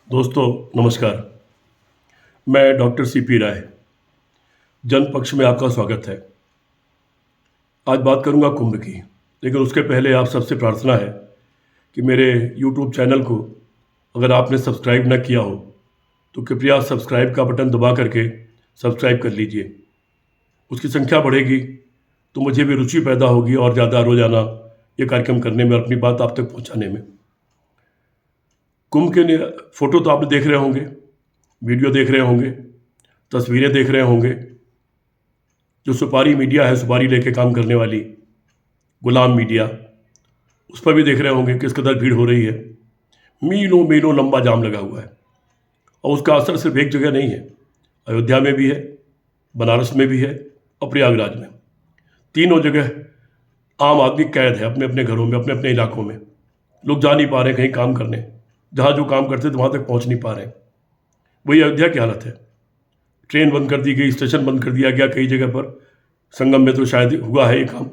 दोस्तों नमस्कार। मैं डॉक्टर सीपी राय, जनपक्ष में आपका स्वागत है। आज बात करूंगा कुंभ की, लेकिन उसके पहले आप सबसे प्रार्थना है कि मेरे यूट्यूब चैनल को अगर आपने सब्सक्राइब न किया हो तो कृपया सब्सक्राइब का बटन दबा करके सब्सक्राइब कर लीजिए। उसकी संख्या बढ़ेगी तो मुझे भी रुचि पैदा होगी और ज़्यादा रोजाना ये कार्यक्रम करने में, अपनी बात आप तक पहुंचाने में। कुंभ के फोटो तो आपने देख रहे होंगे, वीडियो देख रहे होंगे, तस्वीरें देख रहे होंगे। जो सुपारी मीडिया है, सुपारी लेके काम करने वाली गुलाम मीडिया, उस पर भी देख रहे होंगे किस कदर भीड़ हो रही है। मीलों मीलों लंबा जाम लगा हुआ है और उसका असर सिर्फ एक जगह नहीं है, अयोध्या में भी है, बनारस में भी है और प्रयागराज में। तीनों जगह आम आदमी कैद है अपने अपने घरों में, अपने अपने इलाकों में। लोग जा नहीं पा रहे कहीं काम करने, जहाँ जो काम करते थे वहाँ तक पहुँच नहीं पा रहे। वही अयोध्या की हालत है। ट्रेन बंद कर दी गई, स्टेशन बंद कर दिया गया कई जगह पर। संगम में तो शायद हुआ है ये काम।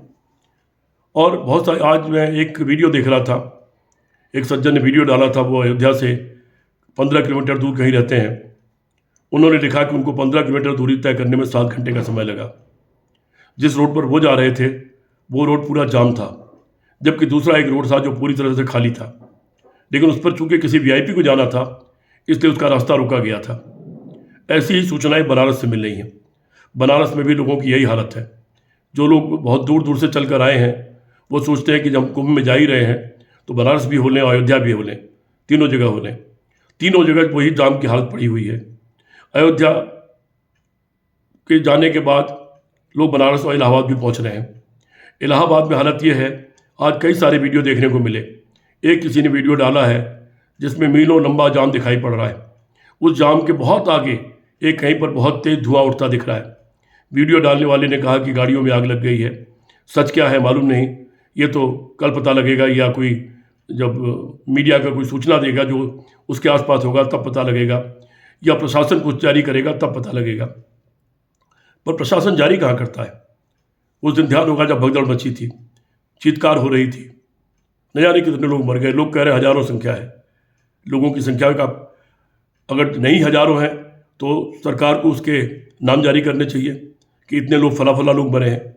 और बहुत सारे, आज मैं एक वीडियो देख रहा था, एक सज्जन ने वीडियो डाला था, वो अयोध्या से 15 किलोमीटर दूर कहीं रहते हैं। उन्होंने लिखा कि उनको 15 किलोमीटर दूरी तय करने में 7 घंटे का समय लगा। जिस रोड पर वो जा रहे थे वो रोड पूरा जाम था, जबकि दूसरा एक रोड था जो पूरी तरह से खाली था। लेकिन उस पर चूंकि किसी वीआईपी को जाना था, इसलिए उसका रास्ता रुका गया था। ऐसी ही सूचनाएं बनारस से मिल रही हैं। बनारस में भी लोगों की यही हालत है। जो लोग बहुत दूर दूर से चल कर आए हैं वो सोचते हैं कि जब कुंभ में जा ही रहे हैं तो बनारस भी हो लें, अयोध्या भी हो लें, तीनों जगह हो लें। तीनों जगह वही जाम की हालत पड़ी हुई है। अयोध्या के जाने के बाद लोग बनारस और इलाहाबाद भी पहुंच रहे हैं। इलाहाबाद में हालत ये है, आज कई सारे वीडियो देखने को मिले। एक किसी ने वीडियो डाला है जिसमें मीलों लंबा जाम दिखाई पड़ रहा है। उस जाम के बहुत आगे एक कहीं पर बहुत तेज धुआं उठता दिख रहा है। वीडियो डालने वाले ने कहा कि गाड़ियों में आग लग गई है। सच क्या है मालूम नहीं, ये तो कल पता लगेगा, या कोई जब मीडिया का कोई सूचना देगा जो उसके आसपास होगा तब पता लगेगा, या प्रशासन कुछ जारी करेगा तब पता लगेगा। पर प्रशासन जारी कहाँ करता है। उस दिन ध्यान होगा जब भगदड़ मची थी, चीत्कार हो रही थी, न जाने कितने लोग मर गए। लोग कह रहे हजारों संख्या है। लोगों की संख्या का अगर नहीं हजारों हैं तो सरकार को उसके नाम जारी करने चाहिए कि इतने लोग, फला फला लोग मरे हैं।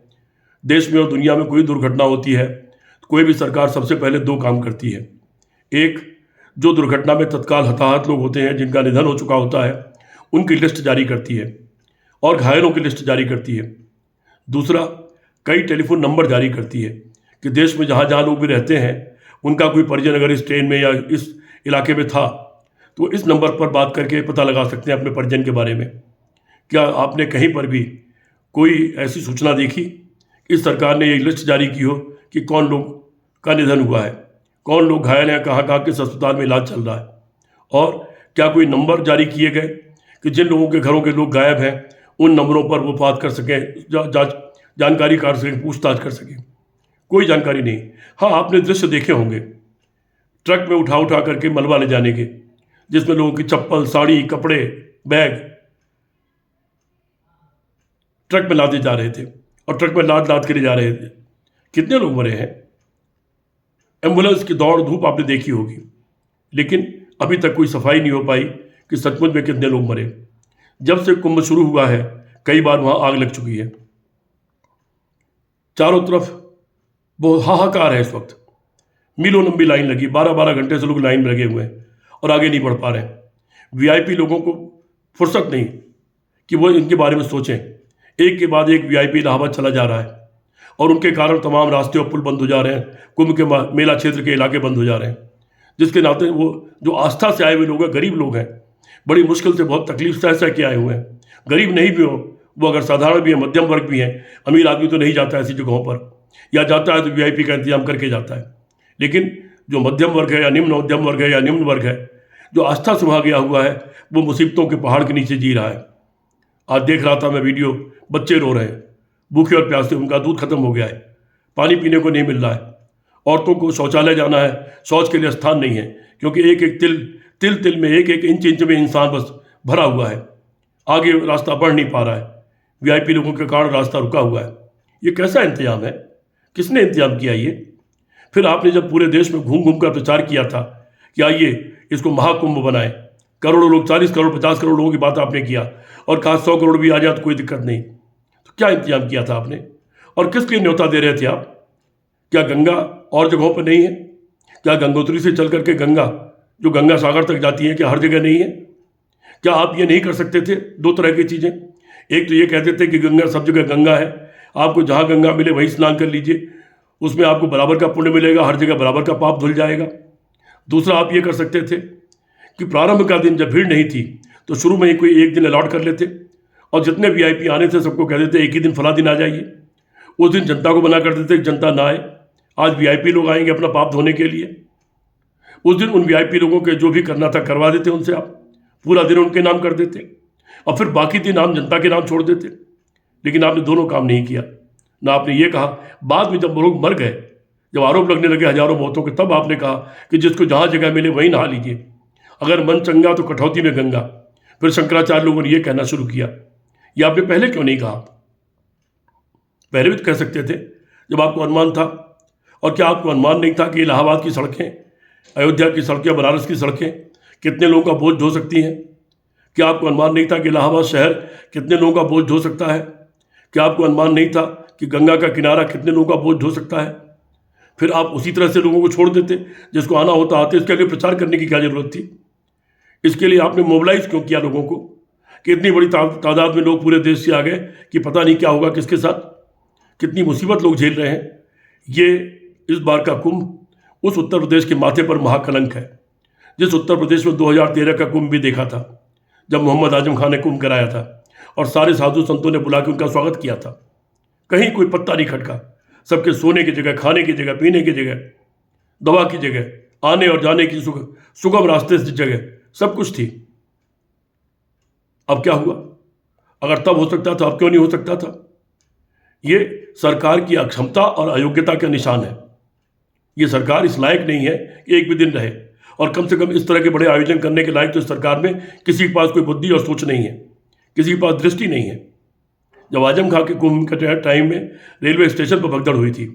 देश में और दुनिया में कोई दुर्घटना होती है तो कोई भी सरकार सबसे पहले 2 काम करती है। एक, जो दुर्घटना में तत्काल हताहत लोग होते हैं, जिनका निधन हो चुका होता है, उनकी लिस्ट जारी करती है और घायलों की लिस्ट जारी करती है। दूसरा, कई टेलीफोन नंबर जारी करती है कि देश में जहाँ जहाँ लोग भी रहते हैं, उनका कोई परिजन अगर इस ट्रेन में या इस इलाके में था तो इस नंबर पर बात करके पता लगा सकते हैं अपने परिजन के बारे में। क्या आपने कहीं पर भी कोई ऐसी सूचना देखी इस सरकार ने ये लिस्ट जारी की हो कि कौन लोग का निधन हुआ है, कौन लोग घायल हैं, कहाँ कहाँ किस अस्पताल में इलाज चल रहा है? और क्या कोई नंबर जारी किए गए कि जिन लोगों के घरों के लोग गायब हैं उन नंबरों पर वो बात कर सकें, जानकारी काट सकें, पूछताछ कर सकें? कोई जानकारी नहीं। हाँ, आपने दृश्य देखे होंगे ट्रक में उठा उठा करके मलबा ले जाने के, जिसमें लोगों की चप्पल, साड़ी, कपड़े, बैग ट्रक में लादे जा रहे थे और ट्रक में लाद लाद के ले जा रहे थे। कितने लोग मरे हैं। एम्बुलेंस की दौड़ धूप आपने देखी होगी, लेकिन अभी तक कोई सफाई नहीं हो पाई कि सचमुच में कितने लोग मरे। जब से कुंभ शुरू हुआ है कई बार वहां आग लग चुकी है। चारों तरफ बहुत हाहाकार है इस वक्त। मीलों लंबी लाइन लगी, 12-12 घंटे से लोग लाइन में लगे हुए हैं और आगे नहीं बढ़ पा रहे हैं। वीआईपी लोगों को फुर्सत नहीं कि वो इनके बारे में सोचें। एक के बाद एक वीआईपी इलाहाबाद चला जा रहा है और उनके कारण तमाम रास्ते और पुल बंद हो जा रहे हैं। कुंभ के मेला क्षेत्र के इलाके बंद हो जा रहे हैं, जिसके नाते वो जो आस्था से आए हुए लोग हैं, गरीब लोग हैं, बड़ी मुश्किल से, बहुत तकलीफ सह सह के आए हुए हैं। गरीब नहीं भी हो, वो अगर साधारण भी है, मध्यम वर्ग भी हैं, अमीर आदमी तो नहीं जाता ऐसी जगहों पर, या जाता है तो वीआईपी का इंतजाम करके जाता है। लेकिन जो मध्यम वर्ग है या निम्न मध्यम वर्ग है या निम्न वर्ग है, जो आस्था से वहाँ गया हुआ है, वो मुसीबतों के पहाड़ के नीचे जी रहा है। आज देख रहा था मैं वीडियो, बच्चे रो रहे हैं, भूखे और प्यासे, उनका दूध खत्म हो गया है, पानी पीने को नहीं मिल रहा है। औरतों को शौचालय जाना है, शौच के लिए स्थान नहीं है, क्योंकि एक एक तिल तिल में, एक एक इंच इंच में इंसान बस भरा हुआ है, आगे रास्ता बढ़ नहीं पा रहा है। वीआईपी लोगों के कारण रास्ता रुका हुआ है। ये कैसा इंतजाम है? किसने इंतजाम किया ये? फिर आपने जब पूरे देश में घूम घूम कर प्रचार किया था कि आइए इसको महाकुंभ बनाएं, करोड़ों लोग, 40 करोड़ 50 करोड़ लोगों की बात आपने किया और कहा 100 करोड़ भी आ जाए तो कोई दिक्कत नहीं। तो क्या इंतजाम किया था आपने और किस लिए न्योता दे रहे थे आप? क्या गंगा और जगहों पर नहीं है? क्या गंगोत्री से चल करके गंगा जो गंगा सागर तक जाती है क्या हर जगह नहीं है? क्या आप ये नहीं कर सकते थे? दो तरह की चीज़ें, एक तो ये कहते थे कि गंगा सब जगह गंगा है, आपको जहाँ गंगा मिले वहीं स्नान कर लीजिए, उसमें आपको बराबर का पुण्य मिलेगा, हर जगह बराबर का पाप धुल जाएगा। दूसरा आप ये कर सकते थे कि प्रारंभ का दिन जब भीड़ नहीं थी तो शुरू में ही कोई एक दिन अलॉट कर लेते और जितने वीआईपी आने थे सबको कह देते एक ही दिन फला दिन आ जाइए। उस दिन जनता को मना कर देते कि जनता ना आए, आज वीआईपी लोग आएंगे अपना पाप धोने के लिए। उस दिन उन वीआईपी लोगों के जो भी करना था करवा देते उनसे, आप पूरा दिन उनके नाम कर देते और फिर बाकी दिन आम जनता के नाम छोड़ देते। लेकिन आपने दोनों काम नहीं किया। ना आपने ये कहा, बाद में जब लोग मर गए, जब आरोप लगने लगे हजारों मौतों के, तब आपने कहा कि जिसको जहाँ जगह मिले वहीं नहा लीजिए, अगर मन चंगा तो कठौती में गंगा। फिर शंकराचार्य लोगों ने यह कहना शुरू किया। ये आपने पहले क्यों नहीं कहा? पहले भी तो कह सकते थे जब आपको अनुमान था। और क्या आपको अनुमान नहीं था कि इलाहाबाद की सड़कें, अयोध्या की सड़कें, बनारस की सड़कें कितने लोगों का बोझ ढो सकती हैं? क्या आपको अनुमान नहीं था कि इलाहाबाद शहर कितने लोगों का बोझ ढो सकता है? क्या आपको अनुमान नहीं था कि गंगा का किनारा कितने लोगों का बोझ ढो सकता है? फिर आप उसी तरह से लोगों को छोड़ देते, जिसको आना होता आते। इसके आगे प्रचार करने की क्या जरूरत थी? इसके लिए आपने मोबिलाइज क्यों किया लोगों को कि इतनी बड़ी तादाद में लोग पूरे देश से आ गए कि पता नहीं क्या होगा किसके साथ, कितनी मुसीबत लोग झेल रहे हैं। ये इस बार का कुंभ उस उत्तर प्रदेश के माथे पर महाकलंक है, जिस उत्तर प्रदेश में 2013 का कुंभ भी देखा था, जब मोहम्मद आजम खान ने कुंभ कराया था और सारे साधु संतों ने बुला के उनका स्वागत किया था। कहीं कोई पत्ता नहीं खटका, सबके सोने की जगह, खाने की जगह, पीने की जगह, दवा की जगह, आने और जाने की सुगम रास्ते से जगह, सब कुछ थी। अब क्या हुआ? अगर तब हो सकता था अब क्यों नहीं हो सकता था? ये सरकार की अक्षमता और अयोग्यता का निशान है। ये सरकार इस लायक नहीं है कि एक भी दिन रहे, और कम से कम इस तरह के बड़े आयोजन करने के लायक तो इस सरकार में किसी के पास कोई बुद्धि और सोच नहीं है, किसी के पास दृष्टि नहीं है। जब आजम खां के कुंभ के टाइम में रेलवे स्टेशन पर भगदड़ हुई थी,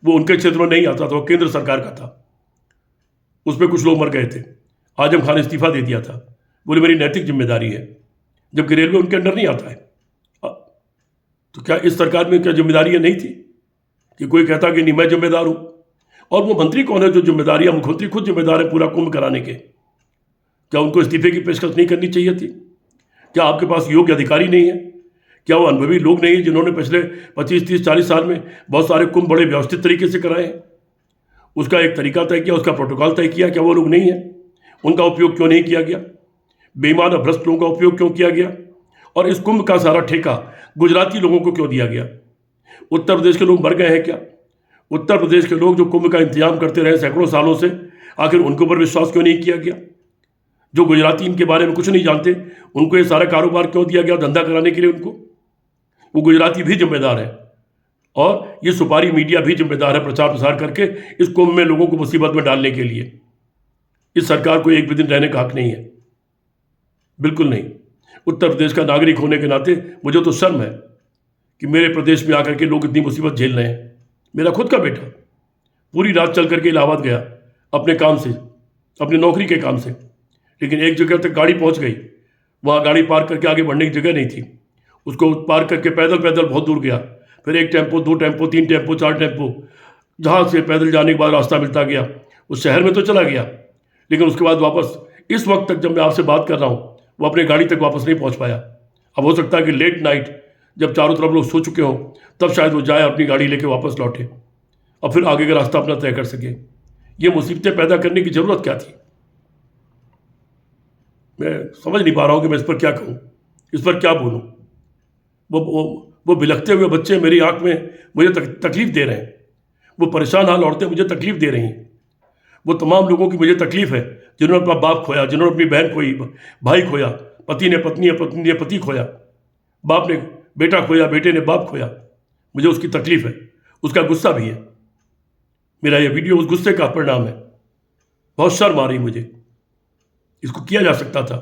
वो उनके क्षेत्र में नहीं आता था, वो केंद्र सरकार का था। उसमें कुछ लोग मर गए थे। आजम खान ने इस्तीफा दे दिया था, बोले मेरी नैतिक जिम्मेदारी है, जबकि रेलवे उनके अंडर नहीं आता है। तो क्या इस सरकार में क्या जिम्मेदारियां नहीं थी कि कोई कहता कि नहीं मैं जिम्मेदार हूं? और वो मंत्री कौन है जो जिम्मेदारियां, मुख्यमंत्री खुद जिम्मेदार है पूरा कुंभ कराने के। क्या उनको इस्तीफे की पेशकश नहीं करनी चाहिए थी? क्या आपके पास योग्य अधिकारी नहीं है? क्या वो अनुभवी लोग नहीं है जिन्होंने पिछले 25, 30, 40 साल में बहुत सारे कुंभ बड़े व्यवस्थित तरीके से कराए हैं? उसका एक तरीका तय किया, उसका प्रोटोकॉल तय किया। क्या वो लोग नहीं है? उनका उपयोग क्यों नहीं किया गया? बेईमान और भ्रष्ट लोगों का उपयोग क्यों किया गया? और इस कुंभ का सारा ठेका गुजराती लोगों को क्यों दिया गया? उत्तर प्रदेश के लोग मर गए हैं क्या? उत्तर प्रदेश के लोग जो कुंभ का इंतजाम करते रहे सैकड़ों सालों से, आखिर उनके ऊपर विश्वास क्यों नहीं किया गया? जो गुजराती इनके बारे में कुछ नहीं जानते, उनको ये सारा कारोबार क्यों दिया गया धंधा कराने के लिए? उनको, वो गुजराती भी जिम्मेदार है और ये सुपारी मीडिया भी जिम्मेदार है प्रचार प्रसार करके इस कुंभ में लोगों को मुसीबत में डालने के लिए। इस सरकार को एक भी दिन रहने का हक नहीं है, बिल्कुल नहीं। उत्तर प्रदेश का नागरिक होने के नाते मुझे तो शर्म है कि मेरे प्रदेश में आकर के लोग इतनी मुसीबत झेल रहे हैं। मेरा खुद का बेटा पूरी रात चल करके इलाहाबाद गया अपने काम से, अपनी नौकरी के काम से, लेकिन एक जगह तक गाड़ी पहुंच गई, वहाँ गाड़ी पार्क करके आगे बढ़ने की जगह नहीं थी। उसको पार्क करके पैदल पैदल बहुत दूर गया, फिर 1 टेम्पो, 2 टेम्पो, 3 टेम्पो, 4 टेम्पो, जहाँ से पैदल जाने के बाद रास्ता मिलता गया उस शहर में तो चला गया, लेकिन उसके बाद वापस इस वक्त तक जब मैं आपसे बात कर रहा हूँ वो अपनी गाड़ी तक वापस नहीं पहुँच पाया। अब हो सकता है कि लेट नाइट जब चारों तरफ लोग सो चुके हों तब शायद वो जाए अपनी गाड़ी लेके वापस लौटे और फिर आगे का रास्ता अपना तय कर सके। ये मुसीबतें पैदा करने की ज़रूरत क्या थी? मैं समझ नहीं पा रहा हूँ कि मैं इस पर क्या कहूँ, इस पर क्या बोलूँ। वो बिलखते हुए बच्चे मेरी आंख में मुझे तकलीफ़ दे रहे हैं, वो परेशान हाल औरतें मुझे तकलीफ़ दे रही हैं, वो तमाम लोगों की मुझे तकलीफ़ है जिन्होंने अपना बाप खोया, जिन्होंने अपनी बहन खोई, भाई खोया, पति ने पत्नी, पत्नी ने पति खोया, बाप ने बेटा खोया, बेटे ने बाप खोया। मुझे उसकी तकलीफ़ है, उसका गुस्सा भी है। मेरा ये वीडियो उस गुस्से का परिणाम है। बहुत शर्म आ रही मुझे। इसको किया जा सकता था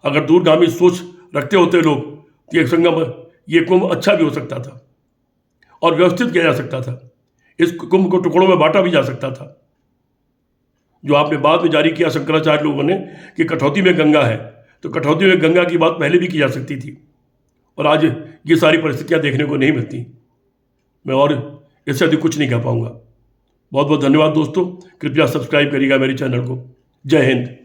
अगर दूरगामी सोच रखते होते लोग, तो ये संगम, ये कुंभ अच्छा भी हो सकता था और व्यवस्थित किया जा सकता था। इस कुंभ को टुकड़ों में बांटा भी जा सकता था। जो आपने बाद में जारी किया शंकराचार्य लोगों ने कि कटौती में गंगा है, तो कटौती में गंगा की बात पहले भी की जा सकती थी, और आज ये सारी परिस्थितियां देखने को नहीं मिलती। मैं और इससे अधिक कुछ नहीं कह पाऊंगा। बहुत बहुत धन्यवाद दोस्तों, कृपया सब्सक्राइब करिएगा मेरे चैनल को। जय हिंद।